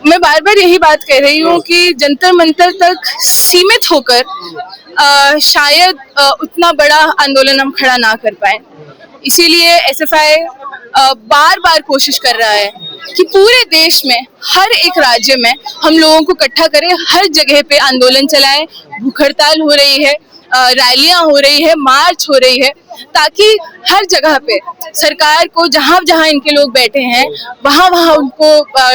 मैं बार बार यही बात कह रही हूँ कि जंतर मंतर तक सीमित होकर शायद उतना बड़ा आंदोलन हम खड़ा ना कर पाए। इसीलिए एसएफआई बार बार कोशिश कर रहा है कि पूरे देश में हर एक राज्य में हम लोगों को इकट्ठा करें, हर जगह पे आंदोलन चलाएं। भूख हड़ताल हो रही है, रैलियां हो रही है, मार्च हो रही है, ताकि हर जगह पे सरकार को जहां जहां इनके लोग बैठे हैं वहां वहां उनको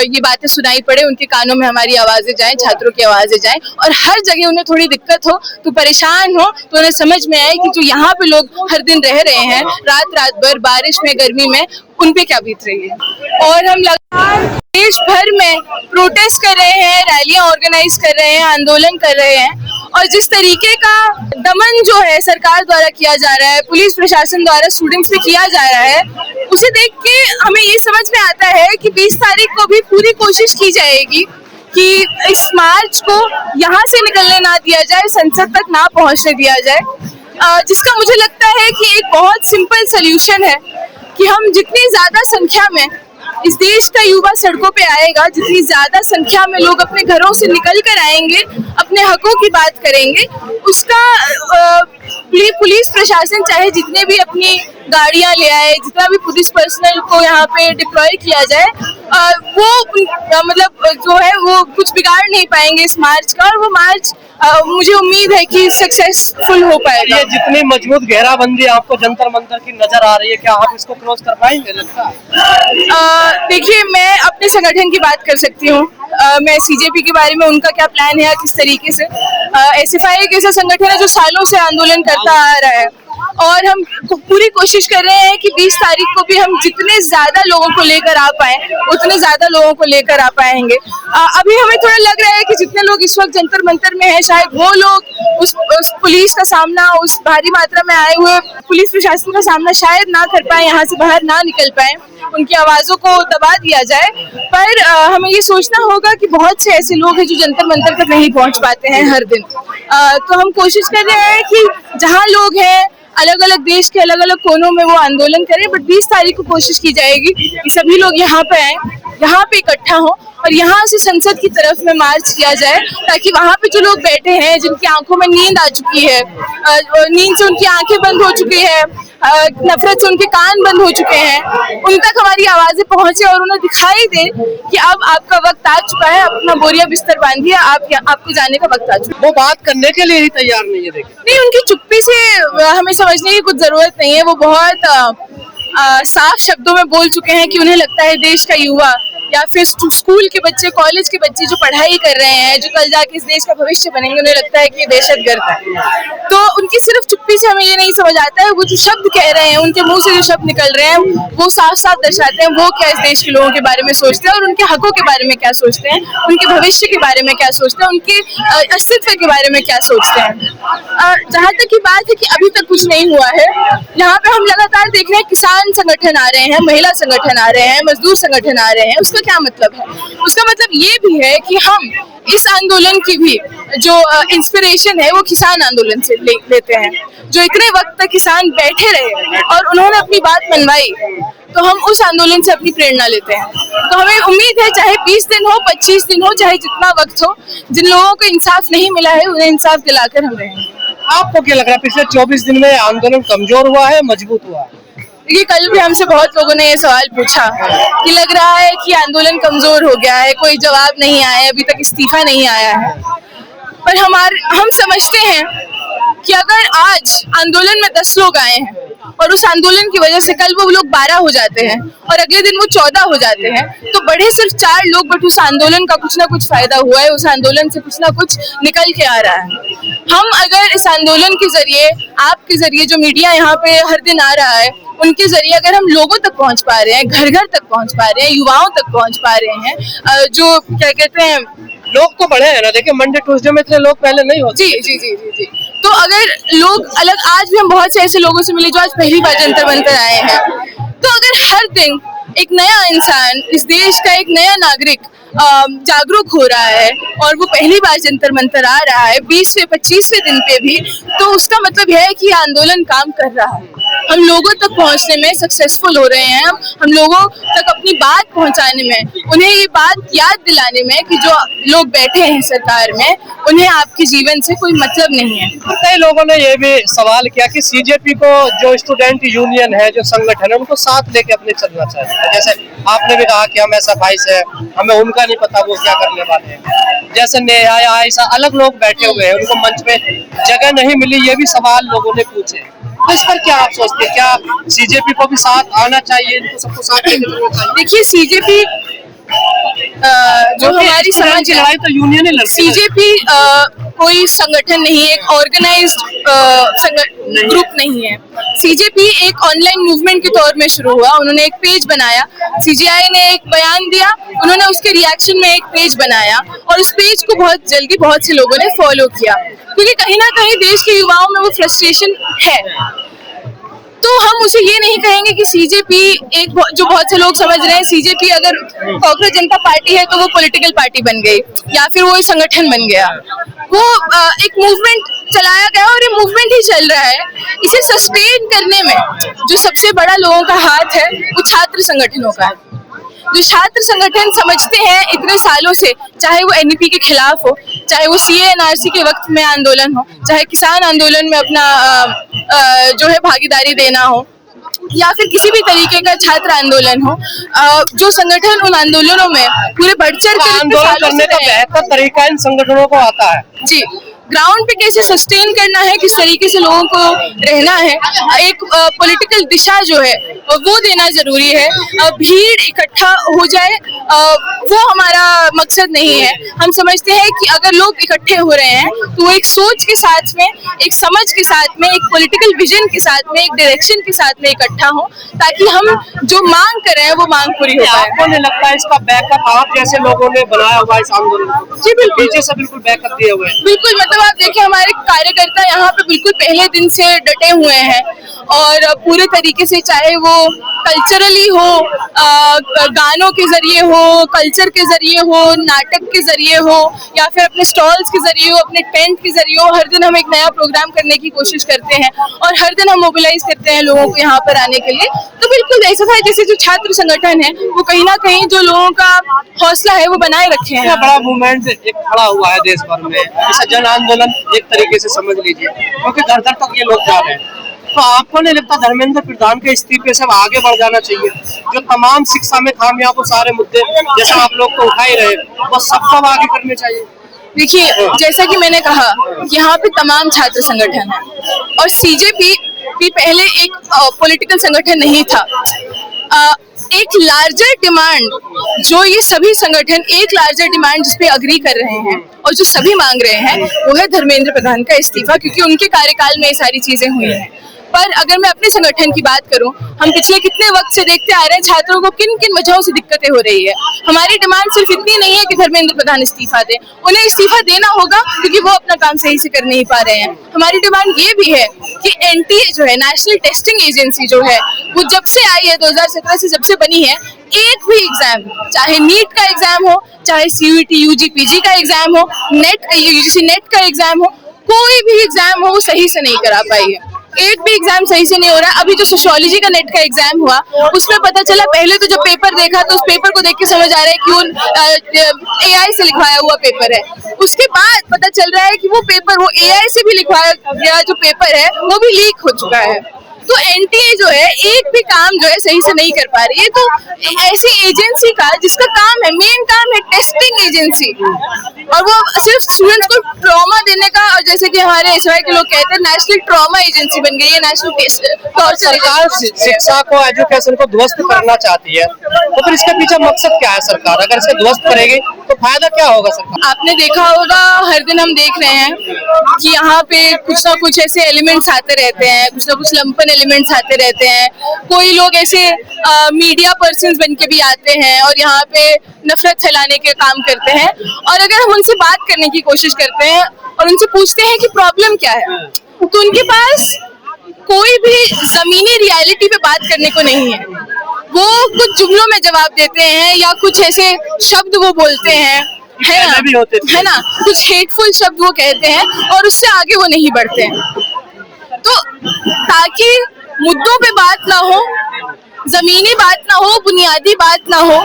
ये बातें सुनाई पड़े, उनके कानों में हमारी आवाजें जाएं, छात्रों की आवाजें जाएं, और हर जगह उन्हें थोड़ी दिक्कत हो तो परेशान हो तो उन्हें समझ में आए कि जो यहाँ पे लोग हर दिन रह रहे हैं रात रात भर बारिश में गर्मी में, उन पे क्या बीत रही है। और हम लगातार देश भर में प्रोटेस्ट कर रहे हैं, रैलियां ऑर्गेनाइज कर रहे हैं, आंदोलन कर रहे हैं, और जिस तरीके का दमन जो है सरकार द्वारा किया जा रहा है, पुलिस प्रशासन द्वारा स्टूडेंट्स पे किया जा रहा है, उसे देख के हमें ये समझ में आता है कि 20 तारीख को भी पूरी कोशिश की जाएगी कि इस मार्च को यहाँ से निकलने ना दिया जाए, संसद तक ना पहुँचने दिया जाए, जिसका मुझे लगता है कि एक बहुत सिंपल सोल्यूशन है कि हम जितनी ज्यादा संख्या में इस देश का युवा सड़कों पे आएगा, जितनी ज्यादा संख्या में लोग अपने घरों से निकल कर आएंगे, अपने हकों की बात करेंगे, उसका पुलिस प्रशासन चाहे जितने भी अपनी गाड़ियां ले आए, जितना भी पुलिस पर्सनल को यहाँ पे डिप्लॉय किया जाए, वो मतलब जो है वो कुछ बिगाड़ नहीं पाएंगे इस मार्च का, और वो मार्च मुझे उम्मीद है कि सक्सेसफुल हो पाएगा। ये जितनी मजबूत घेराबंदी आपको जंतर मंतर की नजर आ रही है, क्या आप इसको क्रॉस कर पाएंगे लगता है? देखिए, मैं अपने संगठन की बात कर सकती हूँ। मैं सीजेपी के बारे में उनका क्या प्लान है, किस तरीके से एसएफआई एक ऐसा संगठन है जो सालों से आंदोलन करता आ रहा है, और हम पूरी कोशिश कर रहे हैं कि 20 तारीख को भी हम जितने ज्यादा लोगों को लेकर आ पाए उतने ज्यादा लोगों को लेकर आ पाएंगे। अभी हमें थोड़ा लग रहा है कि जितने लोग इस वक्त जंतर मंतर में हैं, शायद वो लोग उस पुलिस का सामना, उस भारी मात्रा में आए हुए पुलिस प्रशासन का सामना शायद ना कर पाए, यहाँ से बाहर ना निकल पाए, उनकी आवाजों को दबा दिया जाए। पर हमें ये सोचना होगा कि बहुत से ऐसे लोग हैं जो जंतर मंतर तक नहीं पहुँच पाते हैं हर दिन। तो हम कोशिश कर रहे हैं कि जहाँ लोग हैं अलग अलग देश के अलग अलग कोनों में वो आंदोलन करें, बट 20 तारीख को कोशिश की जाएगी कि सभी लोग यहाँ पे आए, यहाँ पे इकट्ठा हो, और यहाँ से संसद की तरफ में मार्च किया जाए, ताकि वहाँ पे जो लोग बैठे हैं, जिनकी आंखों में नींद आ चुकी है, नींद से उनकी आंखें बंद हो चुकी है, नफरत से उनके कान बंद हो चुके हैं, उन तक हमारी आवाजें पहुंचे और उन्हें दिखाई दे कि अब आपका वक्त आ चुका है, अपना बोरिया बिस्तर बांधिए, आपको जाने का वक्त आ चुका है। वो बात करने के लिए ही तैयार नहीं है। देखिए, नहीं, उनकी चुप्पी से हमें समझने की कुछ जरूरत नहीं है। वो बहुत साफ शब्दों में बोल चुके हैं कि उन्हें लगता है देश का युवा या फिर स्कूल के बच्चे, कॉलेज के बच्चे जो पढ़ाई कर रहे हैं, जो कल जाके इस देश का भविष्य बनेंगे, उन्हें लगता है कि ये दहशतगर्द है। तो उनकी सिर्फ चुप्पी से हमें ये नहीं समझ आता है, वो जो शब्द कह रहे हैं, उनके मुंह से जो शब्द निकल रहे हैं, वो साफ साफ दर्शाते हैं वो क्या इस देश के लोगों के बारे में सोचते हैं, और उनके हकों के बारे में क्या सोचते हैं, उनके भविष्य के बारे में क्या सोचते हैं, उनके अस्तित्व के बारे में क्या सोचते हैं। जहाँ तक की बात है कि अभी तक कुछ नहीं हुआ है, यहाँ पे हम लगातार देख रहे हैं किसान संगठन आ रहे हैं, महिला संगठन आ रहे हैं, मजदूर संगठन आ रहे हैं। उसका क्या मतलब है? उसका मतलब ये भी है कि हम इस आंदोलन की भी जो इंस्पिरेशन है वो किसान आंदोलन से लेते हैं, जो इतने वक्त तक किसान बैठे रहे और उन्होंने अपनी बात मनवाई, तो हम उस आंदोलन से अपनी प्रेरणा लेते हैं। तो हमें उम्मीद है, चाहे 20 दिन हो, 25 दिन हो, चाहे जितना वक्त हो, जिन लोगों को इंसाफ नहीं मिला है उन्हें इंसाफ दिलाकर हम रहेंगे। आपको क्या लग रहा है, पिछले 24 दिन में आंदोलन कमजोर हुआ है, मजबूत हुआ है? देखिए, कल भी हमसे बहुत लोगों ने ये सवाल पूछा कि लग रहा है कि आंदोलन कमजोर हो गया है, कोई जवाब नहीं आया, अभी तक इस्तीफा नहीं आया है। पर हम समझते हैं कि अगर आज आंदोलन में 10 लोग आए हैं और उस आंदोलन की वजह से कल वो लोग 12 हो जाते हैं और अगले दिन वो 14 हो जाते हैं, तो बढ़े सिर्फ 4 लोग, बट उस आंदोलन का कुछ ना कुछ फायदा हुआ है, उस आंदोलन से कुछ ना कुछ निकल के आ रहा है। हम अगर इस आंदोलन के जरिए, आपके जरिए, जो मीडिया यहाँ पे हर दिन आ रहा है, उनके जरिए अगर हम लोगों तक पहुँच पा रहे हैं, घर घर तक पहुँच पा रहे हैं, युवाओं तक पहुँच पा रहे हैं, जो क्या कहते हैं, लोग तो बढ़े हैं ना। देखिए, मंडे ट्यूसडे में इतने लोग पहले नहीं होते। जी जी जी जी जी। तो अगर लोग अलग, आज भी हम बहुत से ऐसे लोगों से मिले जो आज पहली बार जंतर मंतर आए हैं, तो अगर हर दिन एक नया इंसान, इस देश का एक नया नागरिक जागरूक हो रहा है और वो पहली बार जंतर मंतर आ रहा है 20 से 25वें दिन पे भी, तो उसका मतलब यह है कि आंदोलन काम कर रहा है। हम लोगों तक पहुंचने में सक्सेसफुल हो रहे हैं, हम लोगों तक अपनी बात पहुंचाने में, उन्हें ये बात याद दिलाने में कि जो लोग बैठे हैं सरकार में उन्हें आपके जीवन से कोई मतलब नहीं है। कई लोगों ने ये भी सवाल किया कि सीजेपी को जो स्टूडेंट यूनियन है, जो संगठन है, उनको साथ लेके अपने चलना चाहिए। जैसे आपने भी कहा कि हम SFI से, हमें उनका नहीं पता वो क्या करने वाले हैं। जैसे न्याया ऐसा अलग लोग बैठे हुए हैं, उनको मंच पे जगह नहीं मिली, ये भी सवाल लोगों ने पूछे। तो इस पर क्या आप सोचते हैं, क्या सीजेपी को भी साथ आना चाहिए, इनको सबको साथ लेके चलना चाहिए? देखिए सीजेपी जो हमारी समाज की लड़ाई तो यूनियन ही लड़ती है। सीजेपी कोई संगठन नहीं है, एक ऑर्गेनाइज्ड ग्रुप नहीं है। सीजेपी एक ऑनलाइन मूवमेंट के तौर में शुरू हुआ। उन्होंने एक पेज बनाया, सीजीआई ने एक बयान दिया, उन्होंने उसके रिएक्शन में एक पेज बनाया और उस पेज को बहुत जल्दी बहुत से लोगों ने फॉलो किया, क्योंकि कहीं ना कहीं देश के युवाओं में वो फ्रस्ट्रेशन है। तो हम उसे ये नहीं कहेंगे कि सीजेपी एक, जो बहुत से लोग समझ रहे हैं सीजेपी अगर कांग्रेस जनता पार्टी है तो वो पॉलिटिकल पार्टी बन गई या फिर वो एक संगठन बन गया। वो एक मूवमेंट चलाया गया और ये मूवमेंट ही चल रहा है। इसे सस्टेन करने में जो सबसे बड़ा लोगों का हाथ है वो छात्र संगठनों का है। जो छात्र संगठन समझते हैं इतने सालों से, चाहे वो एनईपी के खिलाफ हो, चाहे वो सीए एनआरसी के वक्त में आंदोलन हो, चाहे किसान आंदोलन में अपना जो है भागीदारी देना हो, या फिर किसी भी तरीके का छात्र आंदोलन हो, जो संगठन उन आंदोलनों में पूरे बढ़-चढ़ कर आंदोलन करने का बेहतर तरीका इन संगठनों को आता है। जी, ग्राउंड पे कैसे सस्टेन करना है, किस तरीके से लोगों को रहना है, एक पॉलिटिकल दिशा जो है वो देना जरूरी है। भीड़ इकट्ठा हो जाए वो हमारा मकसद नहीं है। हम समझते हैं कि अगर लोग इकट्ठे हो रहे हैं तो वो एक सोच के साथ में, एक समझ के साथ में, एक पॉलिटिकल विजन के साथ में, एक डायरेक्शन के साथ में इकट्ठा हो, ताकि हम जो मांग कर रहे हैं वो मांग पूरी हो पाए। आपको नहीं लगता है इसका बैकअप आप जैसे लोगों ने बनाया हुआ इस आंदोलन को? जी बिल्कुल, पीछे से बिल्कुल बैकअप दिए हुए हैं। बिल्कुल, मतलब आप देखिए हमारे कार्यकर्ता यहाँ पे बिल्कुल पहले दिन से डटे हुए हैं और पूरे तरीके से, चाहे वो कल्चरली हो, गानों के जरिए हो, कल्चर के जरिए हो, नाटक के जरिए हो, या फिर अपने स्टॉल्स के जरिए हो, अपने टेंट के जरिए हो, हर दिन हम एक नया प्रोग्राम करने की कोशिश करते हैं और हर दिन हम मोबिलाइज करते हैं लोगों को यहाँ पर आने के लिए। तो बिल्कुल SFI जैसे जो छात्र संगठन है वो कहीं ना कहीं जो लोगों का हौसला है वो बनाए रखे हैं। बड़ा मूवमेंट एक खड़ा हुआ है देश भर में, जैसे जन आंदोलन एक तरीके से समझ लीजिए, क्योंकि घर घर तक ये लोग जा रहे हैं। तो आपको नहीं लगता धर्मेंद्र प्रधान के इस्तीफे से आगे बढ़ जाना चाहिए? जो तमाम शिक्षा में खामियां, वो सारे मुद्दे जैसा आप लोग तो उठा ही रहे, वो सबको आगे करने चाहिए। देखिए, जैसा कि मैंने कहा कि यहाँ पे तमाम छात्र संगठन है और सीजेपी भी पहले एक पॉलिटिकल संगठन नहीं था। एक लार्जर डिमांड जो ये सभी संगठन, एक लार्जर डिमांड जिसपे अग्री कर रहे हैं और जो सभी मांग रहे हैं वो है धर्मेंद्र प्रधान का इस्तीफा, क्योंकि उनके कार्यकाल में ये सारी चीजें हुई हैं। पर अगर मैं अपने संगठन की बात करूं, हम पिछले कितने वक्त से देखते आ रहे हैं छात्रों को किन किन वजहों से दिक्कतें हो रही है। हमारी डिमांड सिर्फ इतनी नहीं है कि धर्मेंद्र प्रधान इस्तीफा दे, उन्हें इस्तीफा देना होगा क्योंकि वो अपना काम सही से कर नहीं पा रहे हैं। हमारी डिमांड ये भी है कि NTA जो है, नेशनल टेस्टिंग एजेंसी जो है, वो जब से आई है 2017 से जब से बनी है, एक भी एग्जाम, चाहे नीट का एग्जाम हो, चाहे CUET UG PG का एग्जाम हो, नेट UGC नेट का एग्जाम हो, कोई भी एग्जाम हो वो सही से नहीं करा पाई है। एक भी एग्जाम सही से नहीं हो रहा। अभी जो सोशियोलॉजी का नेट का एग्जाम हुआ उसमें पता चला, पहले तो जब पेपर देखा तो उस पेपर को देख के समझ आ रहा है कि वो AI से लिखवाया हुआ पेपर है। उसके बाद पता चल रहा है कि वो पेपर, वो AI से भी लिखवाया गया जो पेपर है वो भी लीक हो चुका है। तो NTA जो है एक भी काम जो है सही से नहीं कर पा रही है। तो ऐसी एजेंसी का जिसका काम है, मेन काम है टेस्टिंग एजेंसी, और वो सिर्फ स्टूडेंट्स को ट्रॉमा देने का, और जैसे कि हमारे SFI के लोग कहते हैं नेशनल ट्रॉमा एजेंसी बन गई है, नेशनल टॉर्चर। सरकार शिक्षा को, एजुकेशन को ध्वस्त करना चाहती है, तो फिर इसके पीछे मकसद क्या है? सरकार अगर इसे ध्वस्त करेगी तो फायदा क्या होगा सरकार? आपने देखा होगा, हर दिन हम देख रहे हैं कि यहाँ पे कुछ ना कुछ ऐसे एलिमेंट्स आते रहते हैं, कुछ ना कुछ लंपन एलिमेंट्स आते रहते हैं। कोई लोग ऐसे मीडिया पर्सन्स बन के भी आते हैं और यहाँ पे नफरत फैलाने के काम करते हैं। और अगर हम उनसे बात करने की कोशिश करते हैं और उनसे पूछते हैं कि प्रॉब्लम क्या है, तो उनके पास कोई भी जमीनी रियलिटी पे बात करने को नहीं है। वो कुछ जुमलों में जवाब देते हैं या कुछ ऐसे शब्द वो बोलते हैं, है ना, कुछ हेटफुल शब्द वो कहते हैं और उससे आगे वो नहीं बढ़ते हैं। तो ताकि मुद्दों पे बात ना हो, जमीनी बात ना हो, बुनियादी बात ना हो,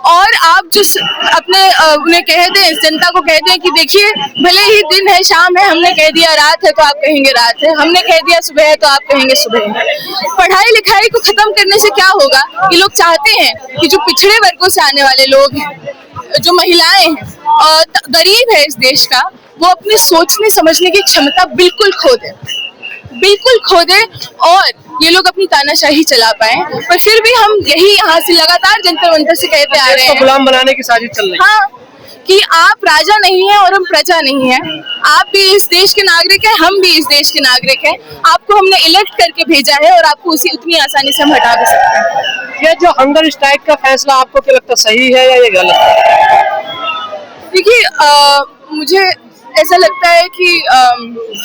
और आप जो अपने उन्हें कह दें, जनता को कह दें कि देखिए भले ही दिन है, शाम है, हमने कह दिया रात है तो आप कहेंगे रात है, हमने कह दिया सुबह है तो आप कहेंगे सुबह है। पढ़ाई लिखाई को खत्म करने से क्या होगा? ये लोग चाहते हैं कि जो पिछड़े वर्गों से आने वाले लोग हैं, जो महिलाएं हैं और गरीब है इस देश का, वो अपने सोचने समझने की क्षमता बिल्कुल खो दें, बिल्कुल खो दे, और ये लोग अपनी तानाशाही चला पाए। पर फिर भी हम यही यहाँ से लगातार जंतर मंतर से कहते आ रहे हैं, गुलाम बनाने की साजिश चल रही है। हाँ, कि आप राजा नहीं हैं और हम प्रजा नहीं हैं, आप भी इस देश के नागरिक हैं, हम भी इस देश के नागरिक हैं, आपको हमने इलेक्ट करके भेजा है और आपको उसी उतनी आसानी से हम हटा भी सकते हैं। ये जो हंगर स्ट्राइक का फैसला आपको क्या लगता है, सही है या ये गलत है? देखिए, मुझे ऐसा लगता है कि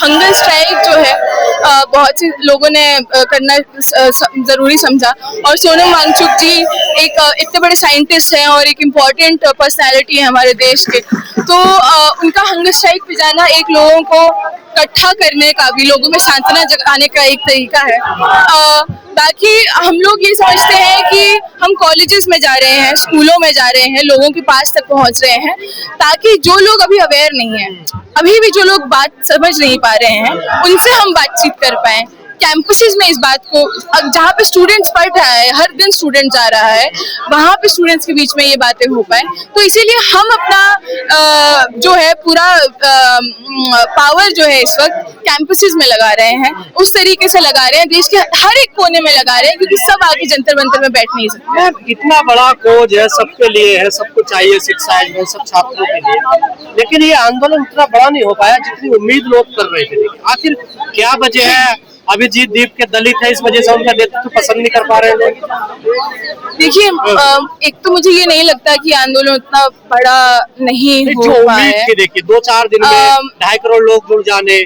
हंगर स्ट्राइक जो है बहुत से लोगों ने करना ज़रूरी समझा, और सोनम वांगचुक जी एक इतने बड़े साइंटिस्ट हैं और एक इम्पॉर्टेंट पर्सनालिटी है हमारे देश के, तो उनका हंगर स्ट्राइक पे जाना एक लोगों को इकट्ठा करने का भी, लोगों में सांत्वना जगाने का एक तरीका है। बाकी हम लोग ये समझते हैं कि हम कॉलेजेस में जा रहे हैं, स्कूलों में जा रहे हैं, लोगों के पास तक पहुंच रहे हैं, ताकि जो लोग अभी अवेयर नहीं हैं, अभी भी जो लोग बात समझ नहीं पा रहे हैं, उनसे हम बातचीत कर पाएं। कैंपसेस में इस बात को, जहाँ पे स्टूडेंट्स पढ़ रहा है, हर दिन स्टूडेंट जा रहा है, वहाँ पे स्टूडेंट्स के बीच में ये बातें हो पाए, तो इसीलिए हम अपना जो है पूरा पावर जो है इस वक्त कैंपसेस में लगा रहे हैं, उस तरीके से लगा रहे हैं, देश के हर एक कोने में लगा रहे हैं, क्योंकि सब आगे जंतर मंतर में बैठ नहीं सकते। इतना बड़ा खोज है, सबके लिए है, सबको चाहिए शिक्षा में, सब छात्रों के लिए, लेकिन ये आंदोलन उतना बड़ा नहीं हो पाया जितनी उम्मीद लोग कर रहे थे। आखिर क्या वजह है? अभिजीत दीप के दलित है, इस वजह से उनका नेतृत्व पसंद नहीं कर पा रहे हैं। देखिए, एक तो मुझे ये नहीं लगता कि आंदोलन उतना बड़ा नहीं हो पाया है। देखिए 2-4 दिन में 2.5 करोड़ लोग जुड़ जाने,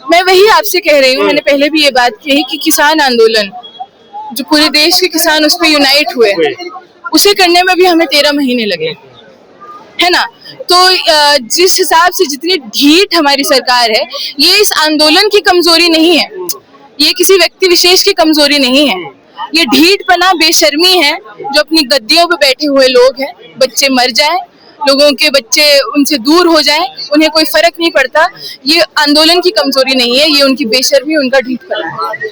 मैं वही आपसे कह रही हूँ, मैंने पहले भी ये बात कही कि किसान आंदोलन जो पूरे देश के किसान उस पर यूनाइट हुए, उसे करने में भी हमें 13 महीने लगे, है ना। तो जिस हिसाब से जितनी ढीठ हमारी सरकार है, ये इस आंदोलन की कमजोरी नहीं है, ये किसी व्यक्ति विशेष की कमजोरी नहीं है, ये ढीठपना, बेशर्मी है जो अपनी गद्दियों पे बैठे हुए लोग हैं। बच्चे मर जाएं, लोगों के बच्चे उनसे दूर हो जाएं, उन्हें कोई फर्क नहीं पड़ता, ये आंदोलन की कमजोरी नहीं है, ये उनकी बेशर्मी, उनका ढीठपना है।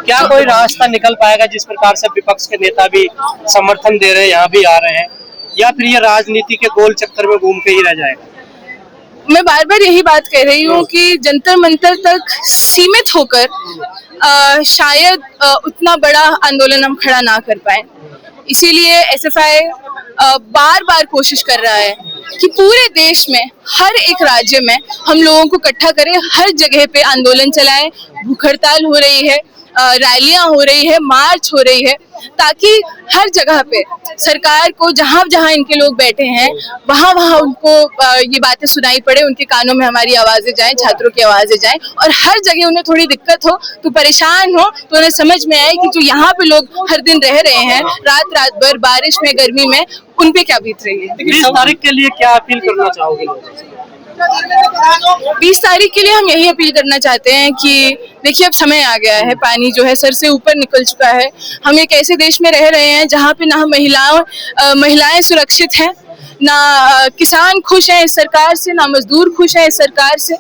क्या कोई रास्ता निकल पाएगा जिस प्रकार से विपक्ष के नेता भी समर्थन दे रहे हैं, यहाँ भी आ रहे हैं, या फिर ये राजनीति के गोल चक्कर में घूम के ही रह जाएगा? मैं बार बार यही बात कह रही हूँ कि जंतर मंतर तक सीमित होकर शायद उतना बड़ा आंदोलन हम खड़ा ना कर पाए, इसीलिए एसएफआई बार बार कोशिश कर रहा है कि पूरे देश में हर एक राज्य में हम लोगों को इकट्ठा करें, हर जगह पे आंदोलन चलाएं, भूख हड़ताल हो रही है, रैलियां हो रही है, मार्च हो रही है, ताकि हर जगह पे सरकार को, जहाँ जहाँ इनके लोग बैठे हैं, वहाँ वहाँ उनको ये बातें सुनाई पड़े, उनके कानों में हमारी आवाजें जाएं, छात्रों की आवाजें जाएं, और हर जगह उन्हें थोड़ी दिक्कत हो, तो परेशान हो, तो उन्हें समझ में आए कि जो यहाँ पे लोग हर दिन रह रहे हैं, रात रात भर बारिश में, गर्मी में, उन पे क्या बीत रही है। 20 तारीख के लिए क्या अपील करना चाहोगे? 20 तारीख के लिए हम यही अपील करना चाहते हैं कि देखिए, अब समय आ गया है, पानी जो है सर से ऊपर निकल चुका है। हम एक ऐसे देश में रह रहे हैं जहाँ पे ना महिलाएं सुरक्षित हैं, ना किसान खुश हैं इस सरकार से, ना मजदूर खुश हैं इस सरकार से।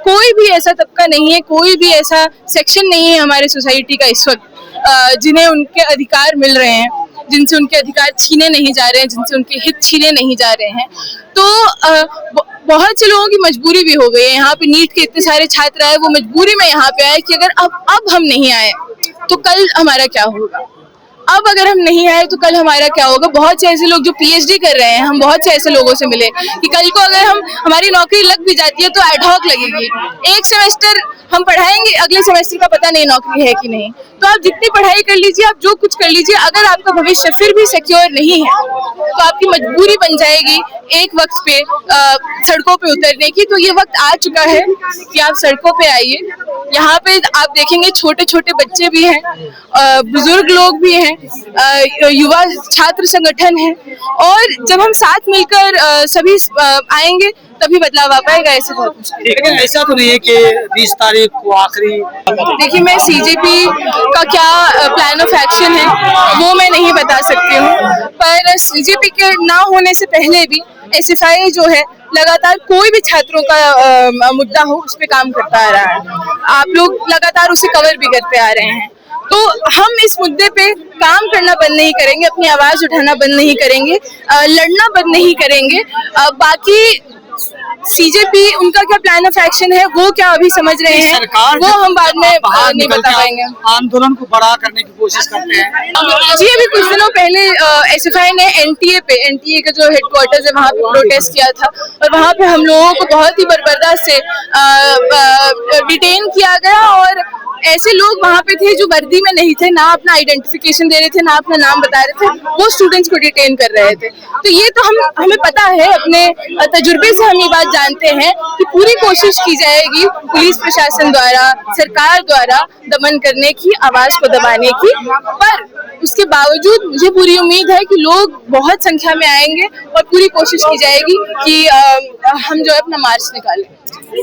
कोई भी ऐसा तबका नहीं है, कोई भी ऐसा सेक्शन नहीं है हमारे सोसाइटी का इस वक्त जिन्हें उनके अधिकार मिल रहे हैं, जिनसे उनके अधिकार छीने नहीं जा रहे हैं, जिनसे उनके हित छीने नहीं जा रहे हैं। तो बहुत से लोगों की मजबूरी भी हो गई है। यहाँ पे नीट के इतने सारे छात्र आए, वो मजबूरी में यहाँ पे आए कि अगर अब हम नहीं आए तो कल हमारा क्या होगा, अब अगर हम नहीं आए तो कल हमारा क्या होगा। बहुत से ऐसे लोग जो पीएचडी कर रहे हैं, हम बहुत से ऐसे लोगों से मिले कि कल को अगर हमारी नौकरी लग भी जाती है तो एडहॉक लगेगी, एक सेमेस्टर हम पढ़ाएंगे, अगले सेमेस्टर का पता नहीं नौकरी है कि नहीं। तो आप जितनी पढ़ाई कर लीजिए, आप जो कुछ कर लीजिए, अगर आपका भविष्य फिर भी सिक्योर नहीं है तो आपकी मजबूरी बन जाएगी एक वक्त पे सड़कों पे उतरने की। तो ये वक्त आ चुका है कि आप सड़कों पे आइए। यहाँ पे आप देखेंगे छोटे छोटे बच्चे भी हैं, बुजुर्ग लोग भी हैं, युवा छात्र संगठन है, और जब हम साथ मिलकर सभी आएंगे तभी बदलाव आ पाएगा, ऐसे बहुत मुश्किल। लेकिन ऐसा तो नहीं है कि 20 तारीख को आखिरी। देखिए, मैं सीजेपी का क्या प्लान ऑफ एक्शन है वो मैं नहीं बता सकती हूँ, पर सीजेपी के ना होने से पहले भी एसएफआई जो है लगातार कोई भी छात्रों का मुद्दा हो उस पर काम करता आ रहा है। आप लोग लगातार उसे कवर भी करते आ रहे हैं, तो हम इस मुद्दे पे काम करना बंद नहीं करेंगे, अपनी आवाज उठाना बंद नहीं करेंगे, लड़ना बंद नहीं करेंगे। बाकी सीजेपी उनका क्या प्लान ऑफ एक्शन है वो क्या अभी समझ रहे हैं, सरकार वो हम बाद में बाहर नहीं निकल बता के पाएंगे। आंदोलन को बड़ा करने की कोशिश करते हैं। जी, अभी कुछ दिनों पहले एसएफआई ने एनटीए का जो हेडक्वार्टर्स है वहाँ पे प्रोटेस्ट किया था, और वहाँ पे हम लोगों को बहुत ही बर्बरता से डिटेन किया गया, और ऐसे लोग वहाँ पे थे जो वर्दी में नहीं थे, ना अपना आइडेंटिफिकेशन दे रहे थे, ना अपना नाम बता रहे थे, वो स्टूडेंट्स को डिटेन कर रहे थे। तो ये तो हमें पता है, अपने तजुर्बे से हम ये बात जानते हैं कि पूरी कोशिश की जाएगी पुलिस प्रशासन द्वारा, सरकार द्वारा दमन करने की, आवाज को दबाने की, पर उसके बावजूद मुझे पूरी उम्मीद है कि लोग बहुत संख्या में आएंगे और पूरी कोशिश की जाएगी कि हम जो है अपना मार्च निकालें।